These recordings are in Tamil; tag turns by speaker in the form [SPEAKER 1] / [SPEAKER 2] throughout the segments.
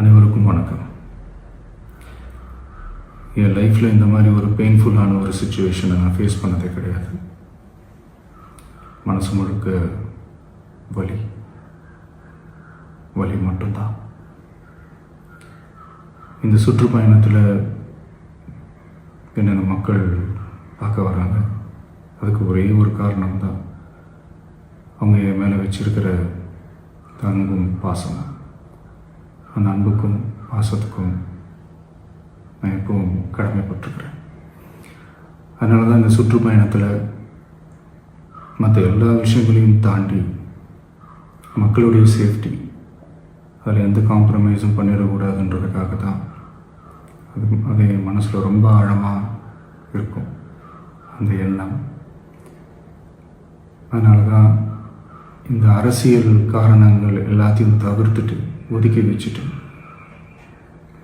[SPEAKER 1] அனைவருக்கும் வணக்கம். என் லைஃப்பில் இந்த மாதிரி ஒரு பெயின்ஃபுல்லான ஒரு சுச்சுவேஷனை நான் ஃபேஸ் பண்ணதே கிடையாது. மனசு முழுக்க வலி வலி மட்டும்தான். இந்த சுற்றுப்பயணத்தில் என்னென்ன மக்கள் பார்க்க வராங்க, அதுக்கு ஒரே ஒரு காரணம் தான், அவங்க என் மேலே வச்சிருக்கிற அன்பும் பாசம். அந்த அன்புக்கும் பாசத்துக்கும் நான் எப்பவும் கடமைப்பட்டிருக்கிறேன். அதனால தான் இந்த சுற்றுப்பயணத்தில் மற்ற எல்லா விஷயங்களையும் தாண்டி மக்களுடைய சேஃப்டி, அதில் எந்த காம்ப்ரமைஸும் பண்ணிடக்கூடாதுன்றதுக்காக தான் அது என் மனசில் ரொம்ப ஆழமாக இருக்கும் அந்த எண்ணம். அதனால தான் இந்த அரசியல் காரணங்கள் எல்லாத்தையும் தவிர்த்துட்டு ஒதுக்கி வச்சுட்டு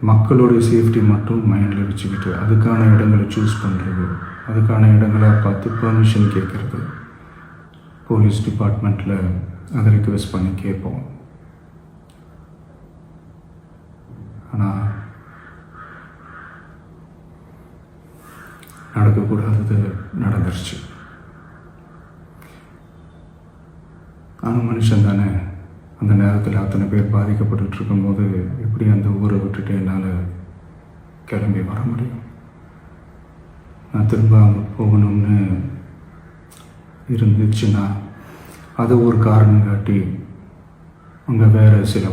[SPEAKER 1] மக்களுடைய சேஃப்டி மட்டும் மைண்டில் வச்சுக்கிட்டு அதுக்கான இடங்களை சூஸ் பண்ணுறது, அதுக்கான இடங்களை பார்த்து பர்மிஷன் கேட்குறது, போலீஸ் டிபார்ட்மெண்ட்டில் அதை ரிக்வெஸ்ட் பண்ணி கேட்போம். ஆனால் நடக்கக்கூடாதது நடந்துருச்சு. ஆனால் மனுஷன் தானே, அந்த நேரத்தில் அத்தனை பேர் பாதிக்கப்பட்டு இருக்கும்போது எப்படி அந்த ஊரை விட்டுட்டு என்னால் கிளம்பி வர முடியும்? நான் திரும்ப அங்கே போகணும்னு இருந்துச்சுன்னா அதை ஒரு காரணம் காட்டி அங்கே வேறு சில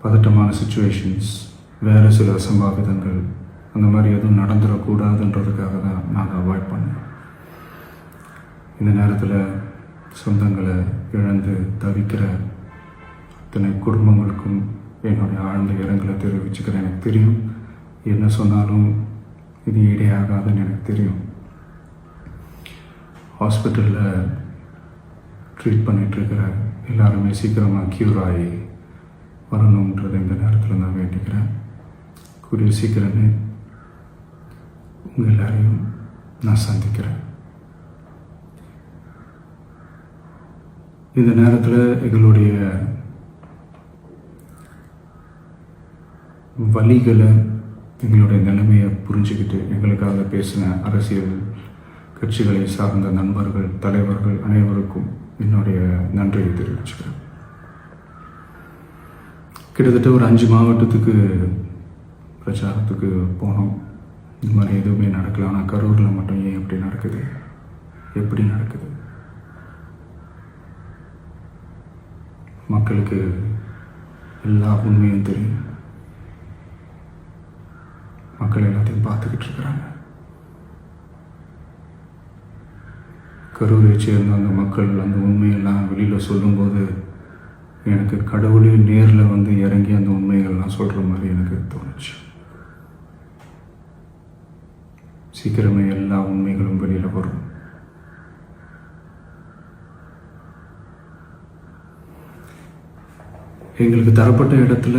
[SPEAKER 1] பதட்டமான சுச்சுவேஷன்ஸ், வேறு சில அசம்பாவிதங்கள் அந்த மாதிரி எதுவும் நடந்துடக்கூடாதுன்றதுக்காக தான் நான் அவாய்ட் பண்ணேன். இந்த நேரத்தில் சொந்தங்களை இழந்து தவிக்கிற அத்தனை குடும்பங்களுக்கும் என்னுடைய ஆழ்ந்த இரங்கலை தெரிவிச்சுக்கிறேன். எனக்கு தெரியும், என்ன சொன்னாலும் இது ஈடையாகாதுன்னு எனக்கு தெரியும். ஹாஸ்பிட்டலில் ட்ரீட் பண்ணிகிட்ருக்கிற எல்லாருமே சீக்கிரமாக க்யூர் ஆகி வரணுன்றதை இந்த நேரத்தில் நான் வேண்டிக்கிறேன். கூடிய சீக்கிரமே உங்கள் எல்லாரையும் நான் சந்திக்கிறேன். இந்த நேரத்தில் எங்களுடைய வலிகளை, எங்களுடைய நிலைமையை புரிஞ்சுக்கிட்டு எங்களுக்காக பேசின அரசியல் கட்சிகளை சார்ந்த நண்பர்கள், தலைவர்கள் அனைவருக்கும் என்னுடைய நன்றியை தெரிவிச்சுக்கிறேன். கிட்டத்தட்ட ஒரு 5 மாவட்டத்துக்கு பிரச்சாரத்துக்கு போனோம். இந்த மாதிரி எதுவுமே நடக்கல. ஆனால் கரூரில் மட்டும் ஏன் எப்படி நடக்குது, எப்படி நடக்குது? மக்களுக்கு எல்லா உண்மையும் தெரியும். மக்கள் எல்லாத்தையும் பார்த்துக்கிட்டு இருக்கிறாங்க. கரூரை சேர்ந்த அந்த மக்கள் அந்த உண்மையெல்லாம் வெளியில் சொல்லும்போது எனக்கு கடவுளே நேரில் வந்து இறங்கி அந்த உண்மைகள்லாம் சொல்கிற மாதிரி எனக்கு தோணுச்சு. சீக்கிரமே எல்லா உண்மைகளும் வெளியில் வரும். எங்களுக்கு தரப்பட்ட இடத்துல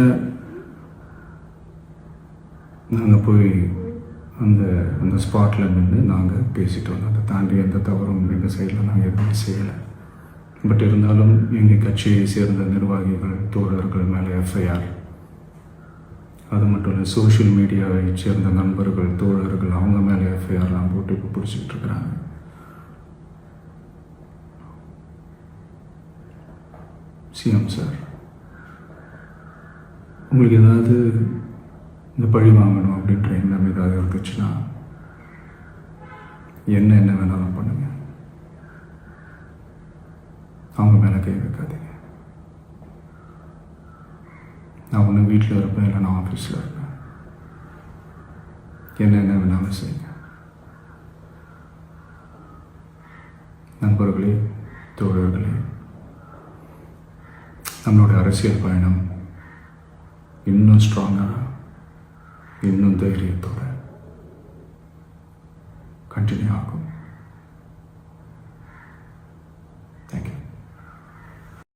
[SPEAKER 1] நாங்கள் போய் அந்த ஸ்பாட்டில் நின்று நாங்கள் பேசிட்டு வந்தோம். அதை தாண்டி எந்த தவறும் எங்கள் சைடில் நாங்கள் எதுவுமே செய்யலை. பட் இருந்தாலும் எங்கள் கட்சியை சேர்ந்த நிர்வாகிகள், தோழர்கள் மேலே எஃப்ஐஆர், அது மட்டும் இல்லை சோஷியல் மீடியாவை சேர்ந்த நண்பர்கள், தோழர்கள் அவங்க மேலே எஃப்ஐஆர்லாம் போட்டு இப்போ பிடிச்சிக்கிட்டு இருக்கிறாங்க. சிஎம் சார், உங்களுக்கு ஏதாவது இந்த பழி வாங்கணும் அப்படின்ற எண்ணம் ஏதாவது இருந்துச்சுன்னா என்ன வேணாலும் பண்ணுங்க. அவங்க மேலே கை வைக்காதீங்க. நான் ஒன்று வீட்டில் இருப்பேன், இல்லை நான் ஆஃபீஸில் இருப்பேன். என்ன வேணாலும் செய்யுங்க. நண்பர்களே, தோழர்களே, நம்மளுடைய அரசியல் பயணம் இன்னும் ஸ்ட்ராங்காக, இன்னும் தைரியத்தோட கண்டினியூ ஆகும்.